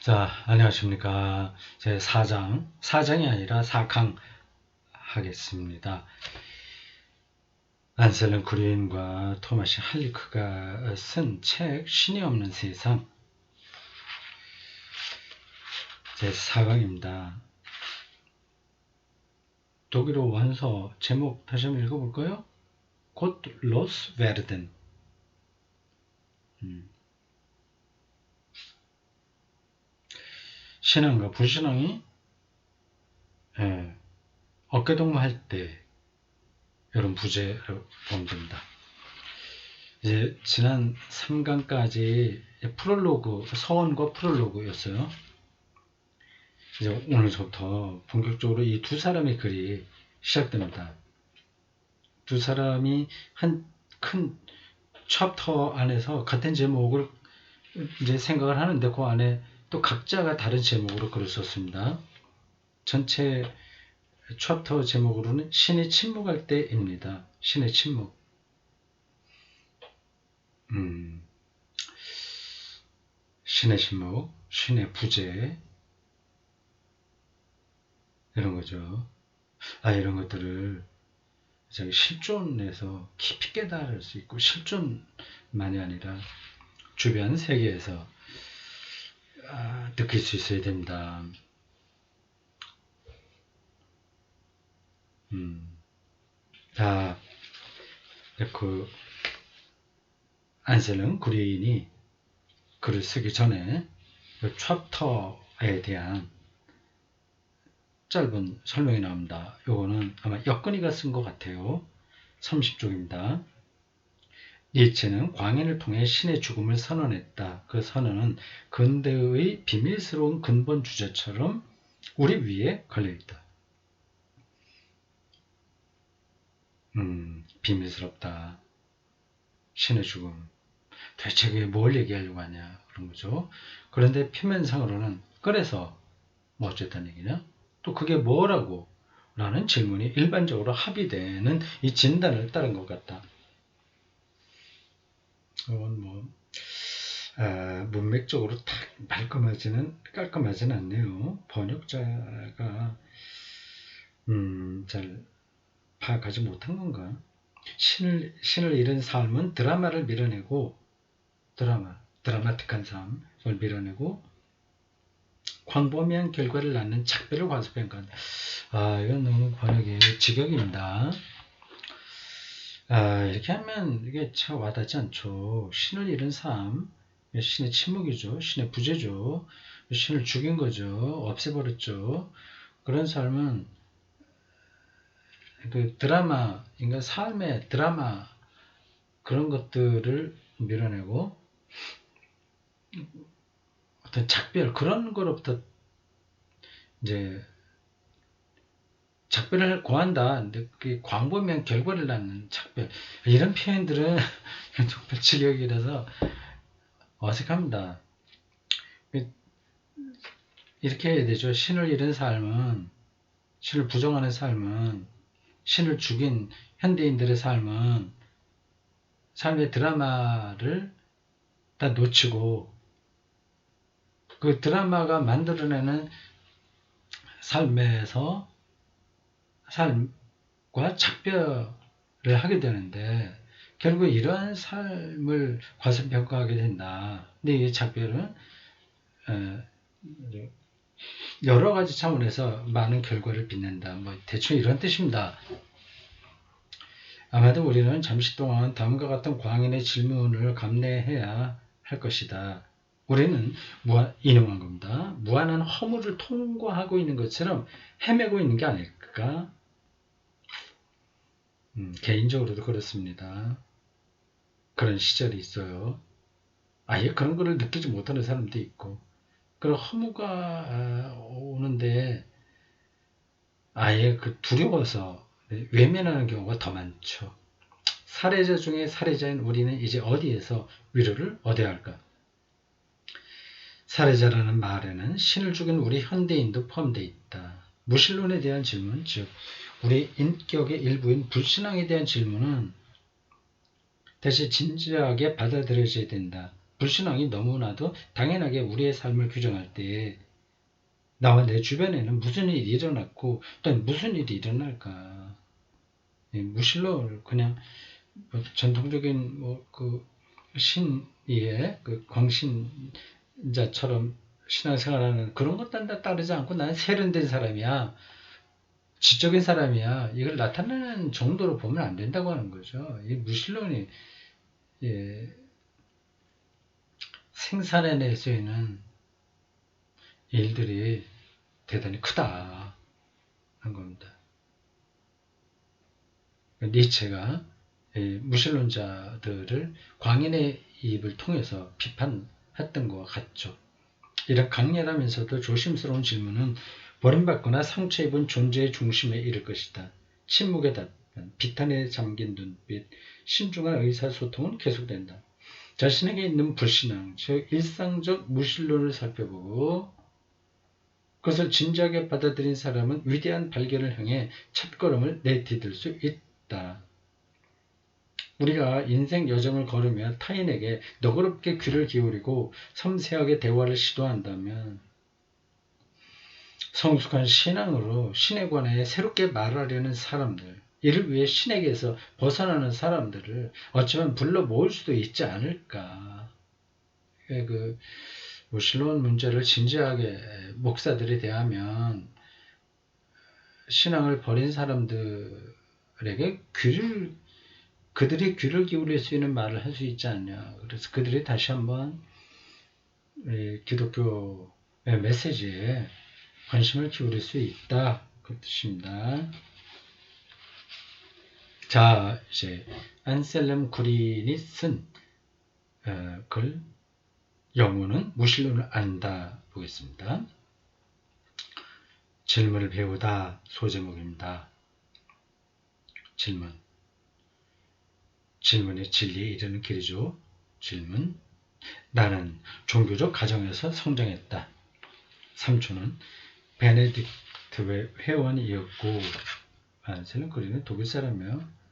자, 안녕하십니까. 제 4장이 아니라 4강 하겠습니다. 안셀름 구린과 토마시 할리크가 쓴 책 신이 없는 세상 제 4강입니다. 독일어 원서 제목 다시 한번 읽어볼까요? 곧 로스 베르덴. 신앙과 불신앙이 어깨동무할 때 이런 부제로 보면 됩니다. 이제 지난 3강까지 프롤로그, 서원과 프롤로그였어요. 이제 오늘부터 본격적으로 이 두 사람의 글이 시작됩니다. 두 사람이 한 큰 챕터 안에서 같은 제목을 이제 생각을 하는데 그 안에 또 각자가 다른 제목으로 글을 썼습니다. 전체 챕터 제목으로는 신이 침묵할 때입니다. 신의 침묵. 신의 침묵, 신의 부재, 이런 거죠. 이런 것들을 실존에서 깊이 깨달을 수 있고, 실존만이 아니라 주변 세계에서 느낄 수 있어야 됩니다. 자, 그 안셀름 구린이 글을 쓰기 전에 이 챕터에 대한 짧은 설명이 나옵니다. 요거는 아마 역근이가 쓴 것 같아요. 30쪽입니다. 니체는 광인을 통해 신의 죽음을 선언했다. 그 선언은 근대의 비밀스러운 근본 주제처럼 우리 위에 걸려있다. 비밀스럽다. 신의 죽음. 대체 그게 뭘 얘기하려고 하냐 그런 거죠. 그런데 표면상으로는 그래서 뭐 어쨌다는 얘기냐? 또 그게 뭐라고? 라는 질문이 일반적으로 합의되는 이 진단을 따른 것 같다. 이건 문맥적으로 딱 깔끔하지는 않네요. 번역자가 잘 파악하지 못한 건가? 신을 잃은 삶은 드라마를 밀어내고 드라마틱한 삶을 밀어내고 광범위한 결과를 낳는 작별을 관습한 것. 이건 너무 번역이 직역입니다. 이렇게 하면 이게 참 와닿지 않죠. 신을 잃은 삶, 신의 침묵이죠. 신의 부재죠. 신을 죽인 거죠. 없애버렸죠. 그런 삶은 그 드라마, 인간 삶의 드라마 그런 것들을 밀어내고 어떤 작별 그런 거로부터 이제 작별을 고한다. 근데 그 광범위한 결과를 낳는 작별. 이런 표현들은 정말 직역이라서 어색합니다. 이렇게 해야 되죠. 신을 잃은 삶은, 신을 부정하는 삶은, 신을 죽인 현대인들의 삶은 삶의 드라마를 다 놓치고 그 드라마가 만들어내는 삶과 작별을 하게 되는데 결국 이러한 삶을 과소평가하게 된다. 근데 이 작별은 여러 가지 차원에서 많은 결과를 빚는다. 대충 이런 뜻입니다. 아마도 우리는 잠시 동안 다음과 같은 광인의 질문을 감내해야 할 것이다. 우리는 인용한 겁니다. 무한한 허물을 통과하고 있는 것처럼 헤매고 있는 게 아닐까? 개인적으로도 그렇습니다. 그런 시절이 있어요. 아예 그런 거를 느끼지 못하는 사람도 있고 그런 허무가 오는데 아예 그 두려워서 외면하는 경우가 더 많죠. 살해자 중에 살해자인 우리는 이제 어디에서 위로를 얻어야 할까? 살해자라는 말에는 신을 죽인 우리 현대인도 포함되어 있다. 무신론에 대한 질문, 즉 우리 인격의 일부인 불신앙에 대한 질문은 대신 진지하게 받아들여져야 된다. 불신앙이 너무나도 당연하게 우리의 삶을 규정할 때 나와 내 주변에는 무슨 일이 일어났고 또 무슨 일이 일어날까. 무신론을 그냥 뭐 전통적인 그 신의 그 광신자처럼 신앙생활하는 그런 것들은 따르지 않고 나는 세련된 사람이야. 지적인 사람이야. 이걸 나타내는 정도로 보면 안 된다고 하는 거죠. 이 무신론이 생산해낼 수 있는 일들이 대단히 크다 한 겁니다. 니체가 무신론자들을 광인의 입을 통해서 비판했던 것과 같죠. 이런 강렬하면서도 조심스러운 질문은 버림받거나 상처 입은 존재의 중심에 이를 것이다. 침묵의 답변, 비탄에 잠긴 눈빛, 신중한 의사소통은 계속된다. 자신에게 있는 불신앙, 즉 일상적 무신론을 살펴보고 그것을 진지하게 받아들인 사람은 위대한 발견을 향해 첫걸음을 내디딜 수 있다. 우리가 인생 여정을 걸으며 타인에게 너그럽게 귀를 기울이고 섬세하게 대화를 시도한다면 성숙한 신앙으로 신에 관해 새롭게 말하려는 사람들, 이를 위해 신에게서 벗어나는 사람들을 어쩌면 불러 모을 수도 있지 않을까. 그 무신론 문제를 진지하게 목사들이 대하면 신앙을 버린 사람들에게 그들이 귀를 기울일 수 있는 말을 할 수 있지 않냐. 그래서 그들이 다시 한번 기독교의 메시지에 관심을 기울일 수 있다. 그 뜻입니다. 자, 이제 안셀름 구린이 쓴 글 영혼은 무신론을 안다 보겠습니다. 질문을 배우다 소제목입니다. 질문의 진리에 이르는 길이죠. 질문. 나는 종교적 가정에서 성장했다. 삼촌은 베네딕트 회원이었고 안셀름 구린은 독일 사람이에요.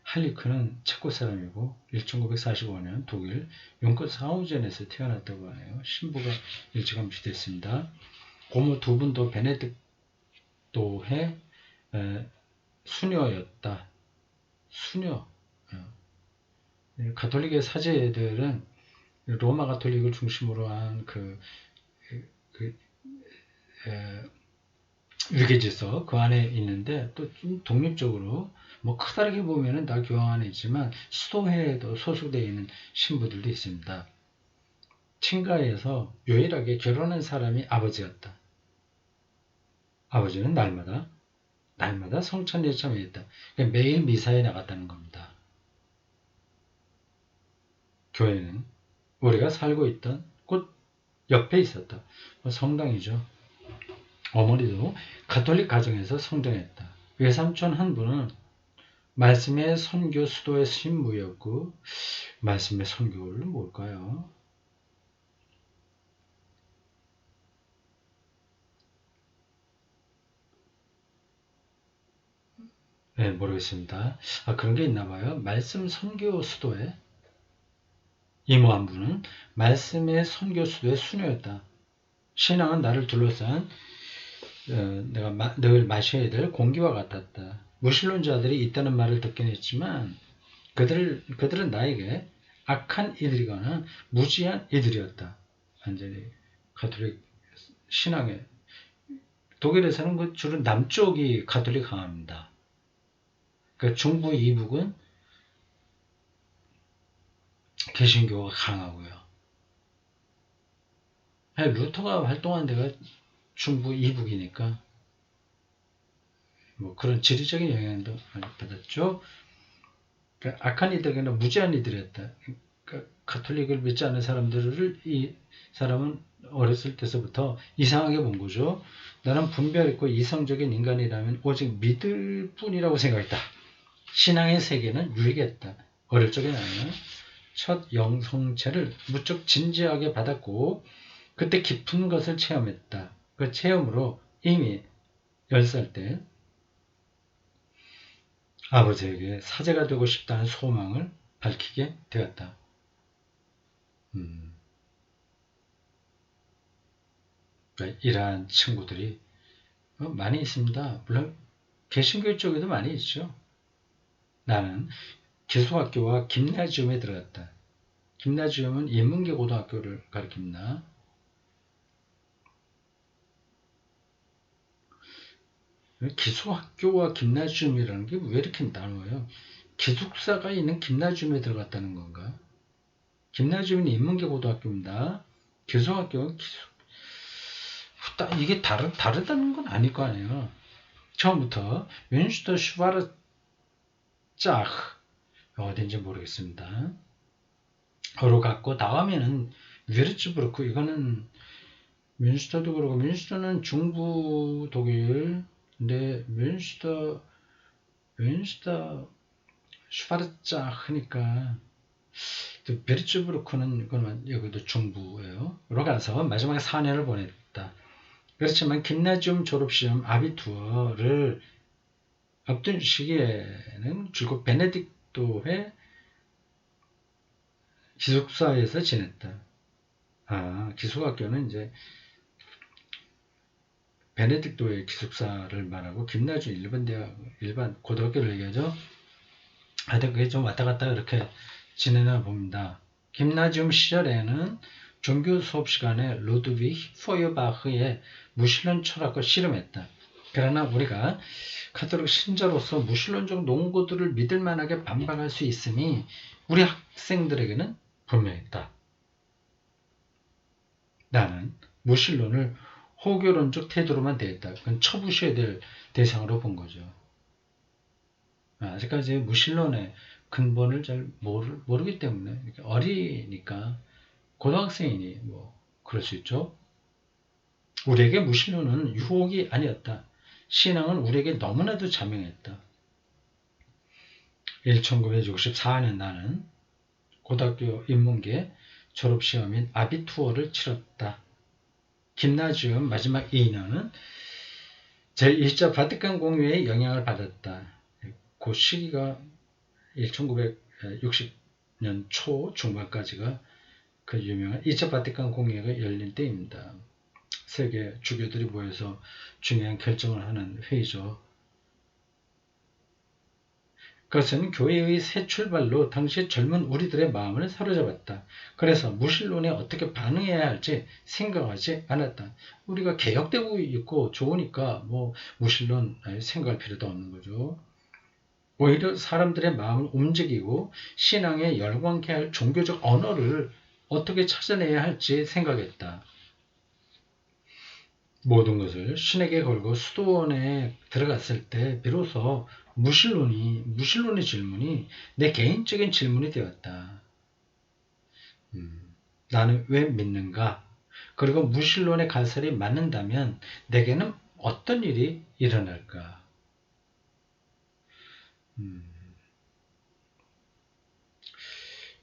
할리크는 체코 사람이고 1945년 독일 용커스하우젠에서 태어났다고 하네요. 신부가 일찌감치 됐습니다. 고모 두 분도 베네딕토의 수녀였다. 수녀. 가톨릭의 사제들은 로마 가톨릭을 중심으로 한 위계질서 그 안에 있는데 또 좀 독립적으로 뭐 크다르게 보면은 다 교황 안에 있지만 수도회에도 소속되어 있는 신부들도 있습니다. 친가에서 유일하게 결혼한 사람이 아버지였다. 아버지는 날마다 성찬에 참여했다. 매일 미사에 나갔다는 겁니다. 교회는 우리가 살고 있던 곳 옆에 있었다. 성당이죠. 어머니도 가톨릭 가정에서 성장했다. 외삼촌 한 분은 말씀의 선교 수도의 신부였고, 말씀의 선교는 뭘까요? 네, 모르겠습니다. 그런 게 있나 봐요. 말씀 선교 수도에 이모 한 분은 말씀의 선교 수도의 수녀였다. 신앙은 나를 둘러싼 내가 늘 마셔야 될 공기와 같았다. 무신론자들이 있다는 말을 듣긴 했지만 그들은 나에게 악한 이들이거나 무지한 이들이었다. 완전히 가톨릭 신앙에 독일에서는 그 주로 남쪽이 가톨릭 강합니다. 그 중부 이북은 개신교가 강하고요. 루터가 활동한 데가 중부 이북이니까 뭐 그런 지리적인 영향도 많이 받았죠. 그러니까 악한 이들이나 무지한 이들이었다. 그러니까 가톨릭을 믿지 않는 사람들을 이 사람은 어렸을 때서부터 이상하게 본 거죠. 나는 분별 있고 이성적인 인간이라면 오직 믿을 뿐이라고 생각했다. 신앙의 세계는 유익했다. 어릴 적에 나는 첫 영성체를 무척 진지하게 받았고 그때 깊은 것을 체험했다. 그 체험으로 이미 10살 때 아버지에게 사제가 되고 싶다는 소망을 밝히게 되었다. 음, 이러한 친구들이 많이 있습니다. 물론 개신교 쪽에도 많이 있죠. 나는 기숙학교와 김나지움에 들어갔다. 김나지움은 인문계 고등학교를 가리킵니다. 기숙학교와 김나지움이라는 게 왜 이렇게 나눠요? 기숙사가 있는 김나지움에 들어갔다는 건가? 김나지움은 인문계 고등학교입니다. 기숙학교는 이게 다르다는 건 아닐 거 아니에요. 처음부터 윈슈터 슈바르 짝 어딘지 모르겠습니다. 로 갔고 다음에는 뮤르츠부르크 이거는 뮌스터도 그렇고 뮌스터는 중부 독일 근데 뮌스터 슈바르짜 하니까 또 베르츠부르크는 이거는 여기도 중부예요. 로 가서 마지막에 4년을 보냈다. 그렇지만 김나지움 졸업시험 아비투어를 앞둔 시기에는 줄곧 베네딕토회 기숙사에서 지냈다. 기숙학교는 이제 베네딕토의 기숙사를 말하고 김나주 일반 고등학교를 얘기하죠. 하여튼 그게 좀 왔다 갔다 그렇게 지내나 봅니다. 김나지움 시절에는 종교 수업 시간에 루드비히 포이어바흐의 무신론 철학을 씨름했다. 그러나 우리가 카톨릭 신자로서 무신론적 논거들을 믿을 만하게 반박할 수 있으니 우리 학생들에게는 분명했다. 나는 무신론을 호교론적 태도로만 대했다. 그건 처부셔야 될 대상으로 본 거죠. 아직까지 무신론의 근본을 잘 모르기 때문에 어리니까 고등학생이니 뭐 그럴 수 있죠. 우리에게 무신론은 유혹이 아니었다. 신앙은 우리에게 너무나도 자명했다. 1964년 나는 고등학교 인문계 졸업시험인 아비투어를 치렀다. 김나지움 마지막 2년은 제1차 바티칸 공유의 영향을 받았다. 그 시기가 1960년 초 중반까지가 그 유명한 2차 바티칸 공회가 열린 때입니다. 세계 주교들이 모여서 중요한 결정을 하는 회의죠. 그것은 교회의 새 출발로 당시 젊은 우리들의 마음을 사로잡았다. 그래서 무신론에 어떻게 반응해야 할지 생각하지 않았다. 우리가 개혁되고 있고 좋으니까 뭐 무신론 생각할 필요도 없는 거죠. 오히려 사람들의 마음을 움직이고 신앙에 열광케 할 종교적 언어를 어떻게 찾아내야 할지 생각했다. 모든 것을 신에게 걸고 수도원에 들어갔을 때 비로소 무신론의 질문이 내 개인적인 질문이 되었다. 나는 왜 믿는가? 그리고 무신론의 가설이 맞는다면 내게는 어떤 일이 일어날까?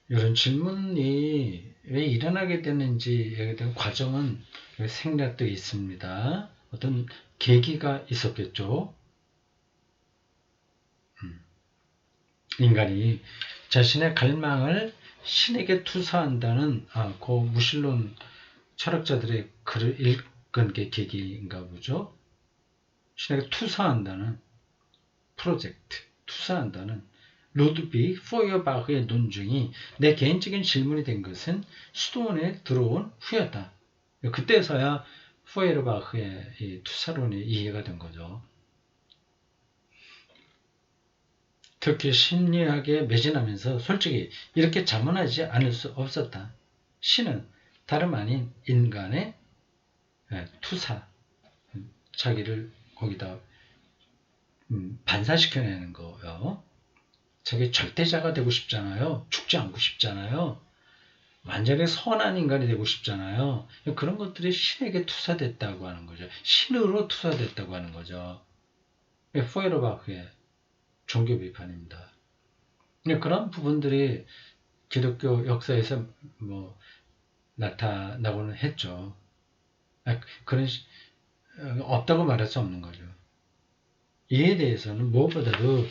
이런 질문이 왜 일어나게 되는지에 대한 과정은 생략되어 있습니다. 어떤 계기가 있었겠죠. 인간이 자신의 갈망을 신에게 투사한다는 그 무신론 철학자들의 글을 읽은 게 계기인가 보죠. 신에게 투사한다는 프로젝트, 투사한다는 루드비 포이어바흐의 논증이 내 개인적인 질문이 된 것은 수도원에 들어온 후였다. 그때서야 포이어바흐의 이 투사론이 이해가 된 거죠. 특히 심리학에 매진하면서 솔직히 이렇게 자문하지 않을 수 없었다. 신은 다름 아닌 인간의 투사, 자기를 거기다 반사시켜내는 거예요. 자기 절대자가 되고 싶잖아요. 죽지 않고 싶잖아요. 완전히 선한 인간이 되고 싶잖아요. 그런 것들이 신에게 투사됐다고 하는 거죠. 신으로 투사됐다고 하는 거죠. 포에르바흐의 종교 비판입니다. 그런 부분들이 기독교 역사에서 뭐 나타나고는 했죠. 그런 없다고 말할 수 없는 거죠. 이에 대해서는 무엇보다도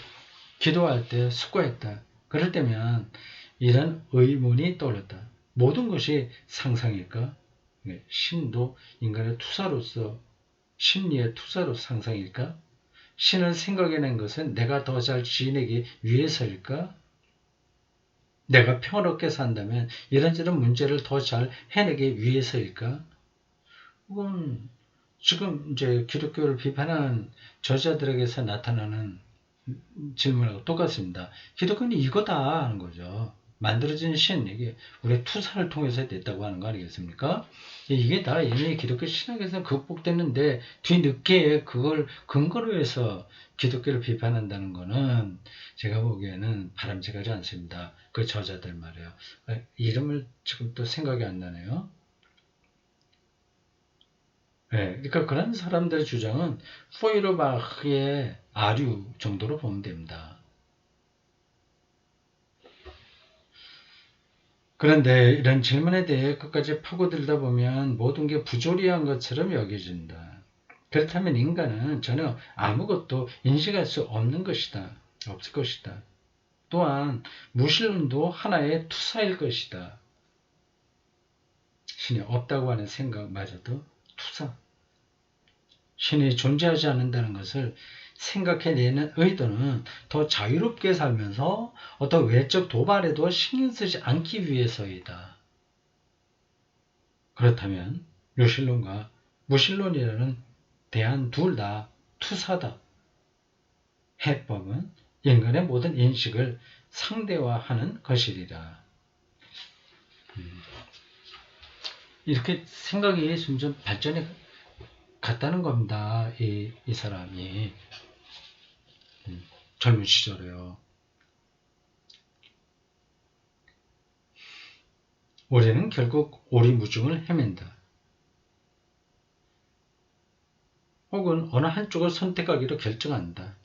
기도할 때 숙고했다. 그럴 때면 이런 의문이 떠올랐다. 모든 것이 상상일까? 신도 인간의 투사로서 심리의 투사로 상상일까? 신을 생각해낸 것은 내가 더 잘 지내기 위해서일까? 내가 평화롭게 산다면 이런저런 문제를 더 잘 해내기 위해서일까? 그건 지금 이제 기독교를 비판하는 저자들에게서 나타나는 질문하고 똑같습니다. 기독교는 이거다 하는 거죠. 만들어진 신, 이게 우리의 투사를 통해서 됐다고 하는 거 아니겠습니까? 이게 다 이미 기독교 신학에서 극복됐는데 뒤늦게 그걸 근거로 해서 기독교를 비판한다는 거는 제가 보기에는 바람직하지 않습니다. 그 저자들 말이에요. 이름을 지금 또 생각이 안 나네요. 네, 그러니까 그런 사람들의 주장은 포이르바흐의 아류 정도로 보면 됩니다. 그런데 이런 질문에 대해 끝까지 파고들다 보면 모든 게 부조리한 것처럼 여겨진다. 그렇다면 인간은 전혀 아무것도 인식할 수 없는 것이다. 없을 것이다. 또한 무신론도 하나의 투사일 것이다. 신이 없다고 하는 생각마저도 투사. 신이 존재하지 않는다는 것을 생각해내는 의도는 더 자유롭게 살면서 어떤 외적 도발에도 신경 쓰지 않기 위해서이다. 그렇다면 유신론과 무신론이라는 대안 둘 다 투사다. 해법은 인간의 모든 인식을 상대화하는 것이리라. 이렇게 생각이 점점 발전해 갔다는 겁니다. 이 사람이 젊은 시절에요. 우리는 결국 오리무중을 헤맨다. 혹은 어느 한쪽을 선택하기로 결정한다.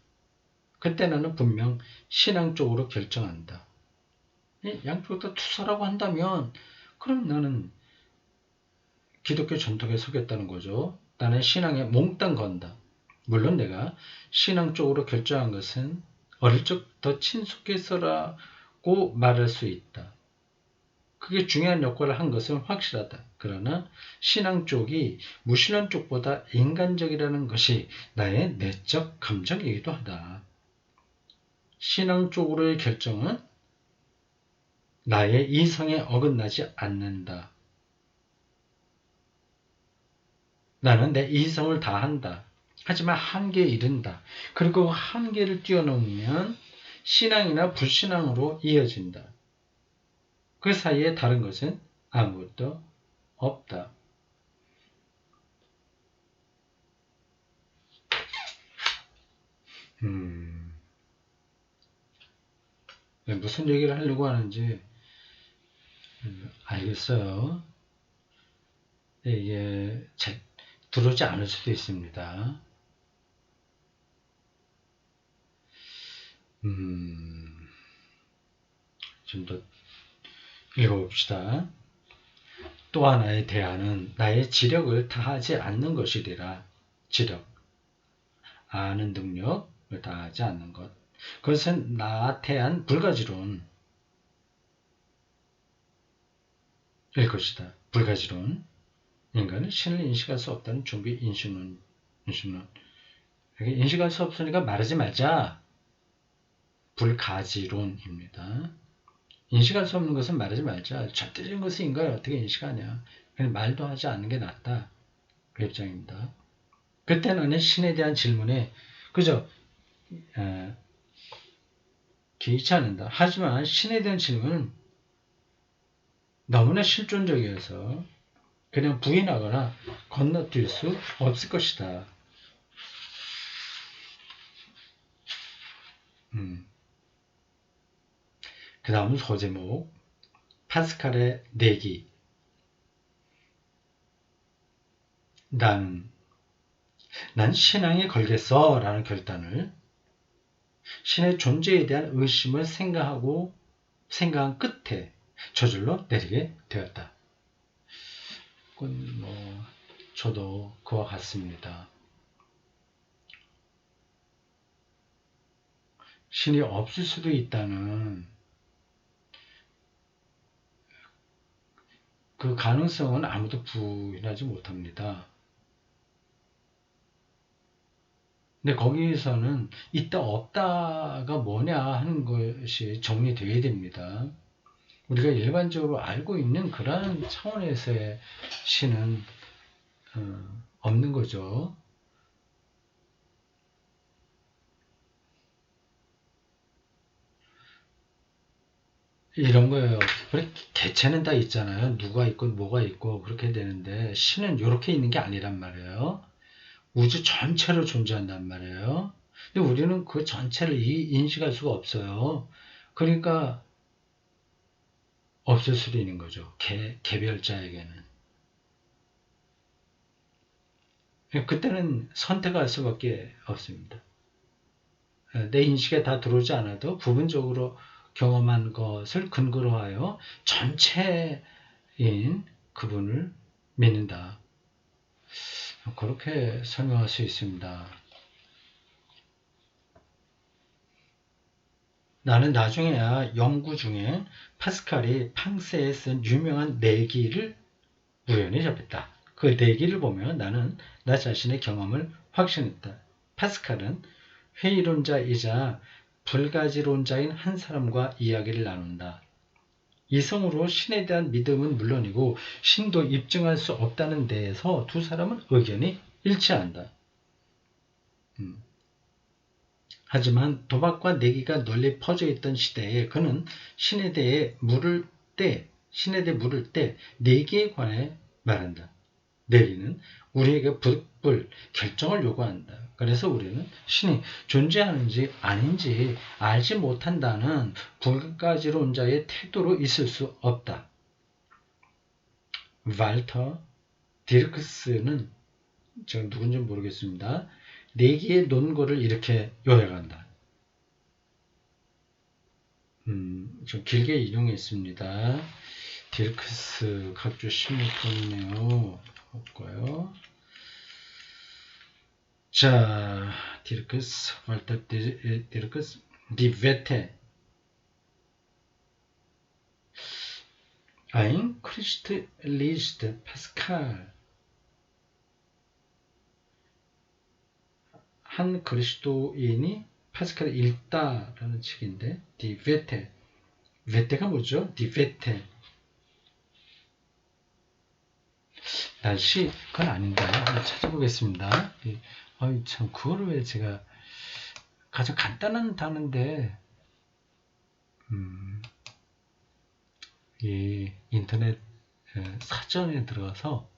그때 나는 분명 신앙 쪽으로 결정한다. 양쪽 다 투사라고 한다면 그럼 나는 기독교 전통에 서겠다는 거죠. 나는 신앙에 몽땅 건다. 물론 내가 신앙 쪽으로 결정한 것은 어릴 적 더 친숙해서라고 말할 수 있다. 그게 중요한 역할을 한 것은 확실하다. 그러나 신앙 쪽이 무신론 쪽보다 인간적이라는 것이 나의 내적 감정이기도 하다. 신앙 쪽으로의 결정은 나의 이성에 어긋나지 않는다. 나는 내 이성을 다한다. 하지만 한계에 이른다. 그리고 한계를 뛰어넘으면 신앙이나 불신앙으로 이어진다. 그 사이에 다른 것은 아무것도 없다. 무슨 얘기를 하려고 하는지 알겠어요. 이게 들어오지 않을 수도 있습니다. 좀 더 읽어봅시다. 또 하나의 대안은 나의 지력을 다하지 않는 것이리라. 지력, 아는 능력을 다하지 않는 것. 그것은 나태한 불가지론, 일 것이다. 불가지론. 인간은 신을 인식할 수 없다는 종교 인식론. 인식할 수 없으니까 말하지 말자. 불가지론입니다. 인식할 수 없는 것은 말하지 말자. 절대적인 것을 인간이 어떻게 인식하냐. 그냥 말도 하지 않는 게 낫다. 그 입장입니다. 그때 나는 신에 대한 질문에 그저 개의치 않는다. 하지만 신에 대한 질문은 너무나 실존적이어서 그냥 부인하거나 건너뛸 수 없을 것이다. 그 다음 소제목 파스칼의 내기. 난 신앙에 걸겠어 라는 결단을 신의 존재에 대한 의심을 생각한 끝에 저절로 내리게 되었다. 그건 저도 그와 같습니다. 신이 없을 수도 있다는 그 가능성은 아무도 부인하지 못합니다. 근데 거기서는 있다 없다가 뭐냐 하는 것이 정리되어야 됩니다. 우리가 일반적으로 알고 있는 그러한 차원에서의 신은 없는 거죠. 이런 거예요. 그래, 개체는 다 있잖아요. 누가 있고 뭐가 있고 그렇게 되는데 신은 이렇게 있는 게 아니란 말이에요. 우주 전체로 존재한단 말이에요. 근데 우리는 그 전체를 인식할 수가 없어요. 그러니까 없을 수도 있는 거죠. 개별자에게는. 그때는 선택할 수밖에 없습니다. 내 인식에 다 들어오지 않아도 부분적으로 경험한 것을 근거로 하여 전체인 그분을 믿는다. 그렇게 설명할 수 있습니다. 나는 나중에야 연구 중에 파스칼이 팡세에 쓴 유명한 내기를 우연히 접했다. 그 내기를 보면 나는 나 자신의 경험을 확신했다. 파스칼은 회의론자이자 불가지론자인 한 사람과 이야기를 나눈다. 이성으로 신에 대한 믿음은 물론이고 신도 입증할 수 없다는 데에서 두 사람은 의견이 일치한다. 하지만 도박과 내기가 널리 퍼져 있던 시대에 그는 신에 대해 물을 때 내기에 관해 말한다. 내기는 우리에게 불 결정을 요구한다. 그래서 우리는 신이 존재하는지 아닌지 알지 못한다는 불가지론자의 태도로 있을 수 없다. 발터 디르크스는 제가 누군지 모르겠습니다. 내기의 논거를 이렇게 요약한다. 좀 길게 인용했습니다. 디르크스 각주 16번이네요. 볼까요? 자, 디르크스, 발터 디르크스, 디베테, ein Christ liest Pascal. 한 그리스도인이 파스칼을 읽다라는 책인데, 디베테. 베테가 뭐죠? 디베테. 날씨, 그건 아닌데. 한번 찾아보겠습니다. 참, 그거를 왜 제가 가장 간단한 단어인데, 이 인터넷 사전에 들어가서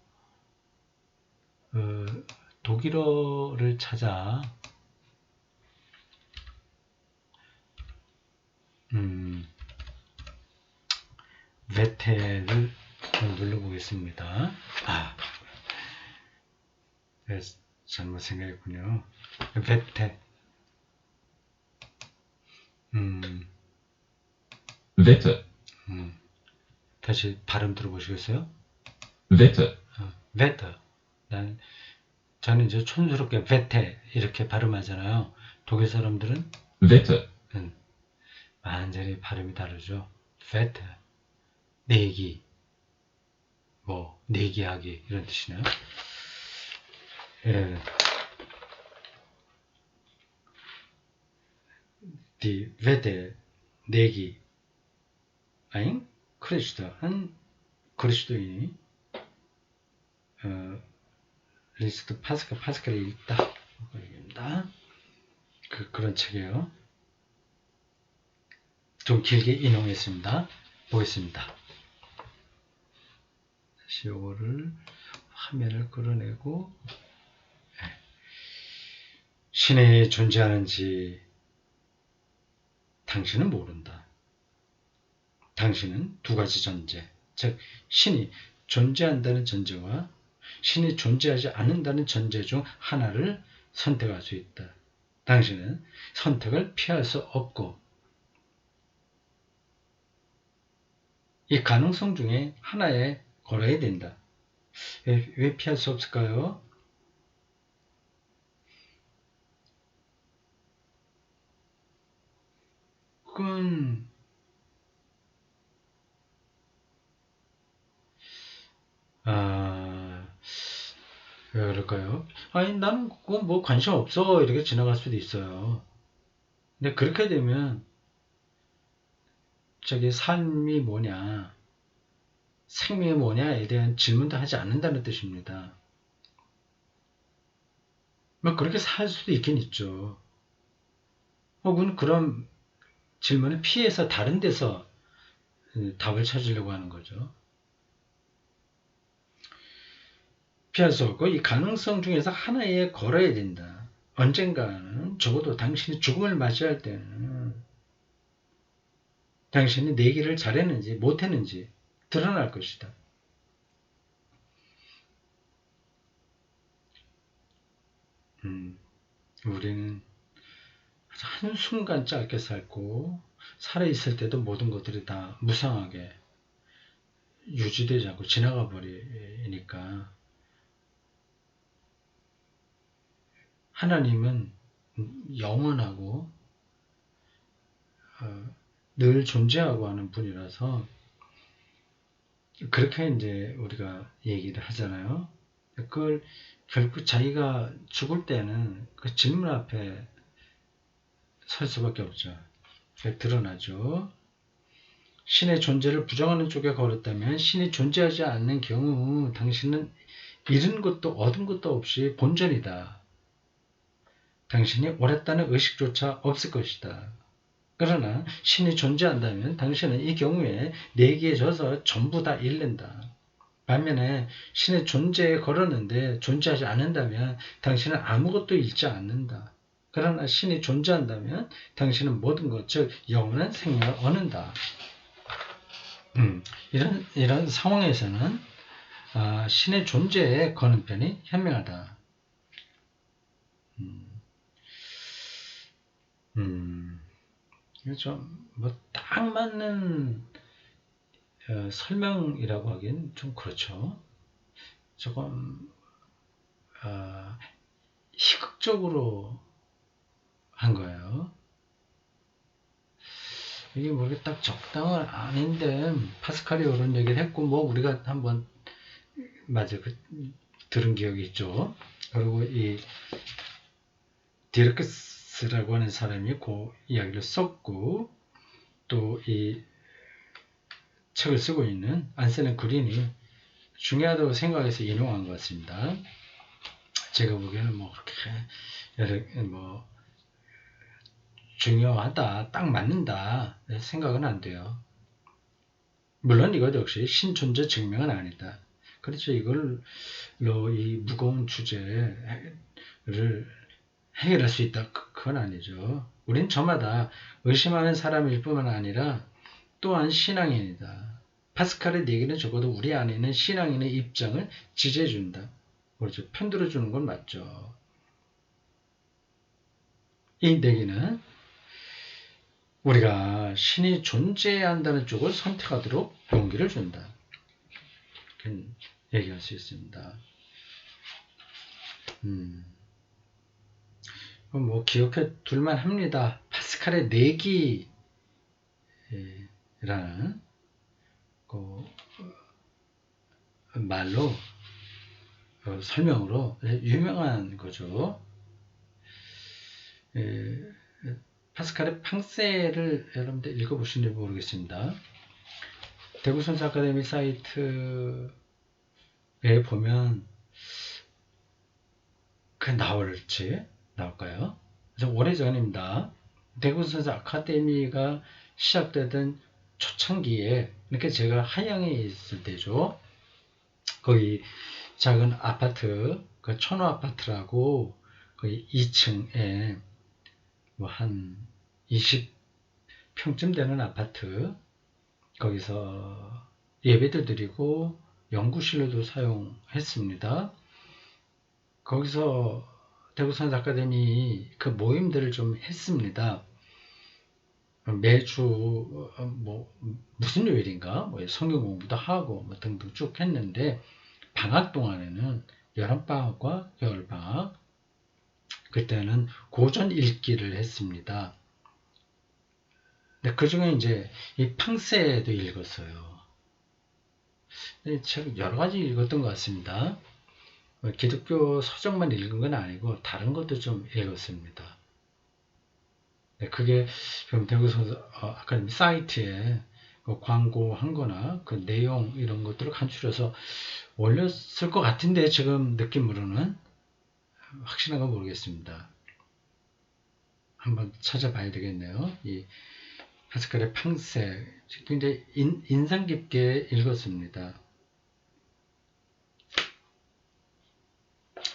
독일어를 찾아 베테를 눌러보겠습니다. 잘못 생각했군요. 베테. Wette, 다시 발음 들어보시겠어요? Wette, 베테. 저는 이제 촌스럽게 베테 이렇게 발음하잖아요. 독일 사람들은 Wette, 완전히 발음이 다르죠. 베테. 내기, 내기하기 이런 뜻이네요. Die Wette, 내기. ein Christ, 한 그리스도인이 리스트 파스칼을 읽다. 얘기입니다. 그런 책이에요. 좀 길게 인용했습니다. 보겠습니다. 다시 요거를 화면을 끌어내고 신이 존재하는지 당신은 모른다. 당신은 두 가지 전제, 즉 신이 존재한다는 전제와 신이 존재하지 않는다는 전제 중 하나를 선택할 수 있다. 당신은 선택을 피할 수 없고 이 가능성 중에 하나에 걸어야 된다. 왜 피할 수 없을까요? 그건 아, 왜 그럴까요? 아니, 나는 그거 뭐 관심 없어. 이렇게 지나갈 수도 있어요. 근데 그렇게 되면, 저기 삶이 뭐냐, 생명이 뭐냐에 대한 질문도 하지 않는다는 뜻입니다. 뭐 그렇게 살 수도 있긴 있죠. 혹은 그런 질문을 피해서 다른 데서 답을 찾으려고 하는 거죠. 피할 수 없고 이 가능성 중에서 하나에 걸어야 된다. 언젠가는 적어도 당신이 죽음을 맞이할 때는 당신이 내 길을 잘했는지 못했는지 드러날 것이다. 우리는 한순간 짧게 살고 살아있을 때도 모든 것들이 다 무상하게 유지되지 않고 지나가 버리니까 하나님은 영원하고 늘 존재하고 하는 분이라서 그렇게 이제 우리가 얘기를 하잖아요. 그걸 결국 자기가 죽을 때는 그 질문 앞에 설 수밖에 없죠. 드러나죠. 신의 존재를 부정하는 쪽에 걸었다면 신이 존재하지 않는 경우 당신은 잃은 것도 얻은 것도 없이 본전이다. 당신이 옳았다는 의식조차 없을 것이다. 그러나 신이 존재한다면 당신은 이 경우에 내기에 져서 전부 다 잃는다. 반면에 신의 존재에 걸었는데 존재하지 않는다면 당신은 아무것도 잃지 않는다. 그러나 신이 존재한다면 당신은 모든 것, 즉 영원한 생명을 얻는다. 이런 상황에서는 신의 존재에 거는 편이 현명하다. 좀뭐딱 맞는 설명이라고 하기엔 좀 그렇죠. 조금 희극적으로 한 거예요. 이게 뭐 딱 적당은 아닌데 파스칼이 이런 얘기를 했고 뭐 우리가 한번 맞아 들은 기억이 있죠. 그리고 이 디르크스라고 하는 사람이 그 이야기를 썼고 또 이 책을 쓰고 있는 안셀름 그린이 중요하다고 생각해서 인용한 것 같습니다. 제가 보기에는 뭐 그렇게 뭐 중요하다, 딱 맞는다 생각은 안 돼요. 물론 이것 역시 신존재 증명은 아니다. 그렇죠. 이걸로 이 무거운 주제를 해결할 수 있다. 그건 아니죠. 우린 저마다 의심하는 사람일 뿐만 아니라 또한 신앙인이다. 파스칼의 얘기는 적어도 우리 안에 있는 신앙인의 입장을 지지해준다. 그렇죠. 편들어주는 건 맞죠. 이 내기는 우리가 신이 존재한다는 쪽을 선택하도록 용기를 준다. 이렇게 얘기할 수 있습니다. 뭐 기억해 둘만 합니다. 파스칼의 내기라는 그 말로 설명으로 유명한 거죠. 파스칼의 팡세를 여러분들 읽어보시는지 모르겠습니다. 대구선수 아카데미 사이트에 보면 그 나올까요? 오래전입니다. 대구선수 아카데미가 시작되던 초창기에 이렇게 제가 하양에 있을 때죠. 거기 작은 아파트, 그 천호 아파트라고 거기 2층에 뭐 한 20평쯤 되는 아파트, 거기서 예배도 드리고 연구실로도 사용했습니다. 거기서 대구선수 아카데미 그 모임들을 좀 했습니다. 매주 뭐 무슨 요일인가 뭐 성경 공부도 하고 뭐 등등 쭉 했는데 방학 동안에는 여름방학과 겨울방학 그때는 고전 읽기를 했습니다. 근데 그 중에 이제 이 팡세도 읽었어요. 이 책 여러 가지 읽었던 것 같습니다. 기독교 서적만 읽은 건 아니고 다른 것도 좀 읽었습니다. 네, 그게 대구 아카데미 사이트에 그 광고한 거나 그 내용 이런 것들을 간추려서 올렸을 것 같은데 지금 느낌으로는 확실한 건 모르겠습니다. 한번 찾아봐야 되겠네요. 이 파스칼의 팡색 굉장히 인상 깊게 읽었습니다.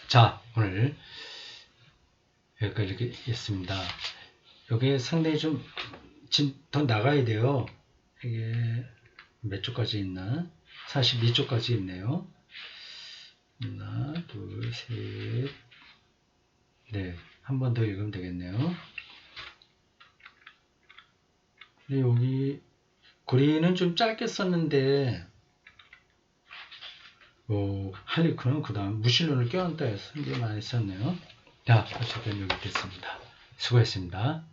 자, 오늘 여기까지 읽겠습니다. 여기에 상당히 좀 더 나가야 돼요. 이게 몇 쪽까지 있나? 42쪽까지 있네요. 하나, 둘, 셋. 네, 한 번 더 읽으면 되겠네요. 근데 여기 고리는 좀 짧게 썼는데 할리퀸은 그 다음 무신론을 껴안다 해서 굉장히 많이 썼네요. 자, 어쨌든 여기 됐습니다. 수고했습니다.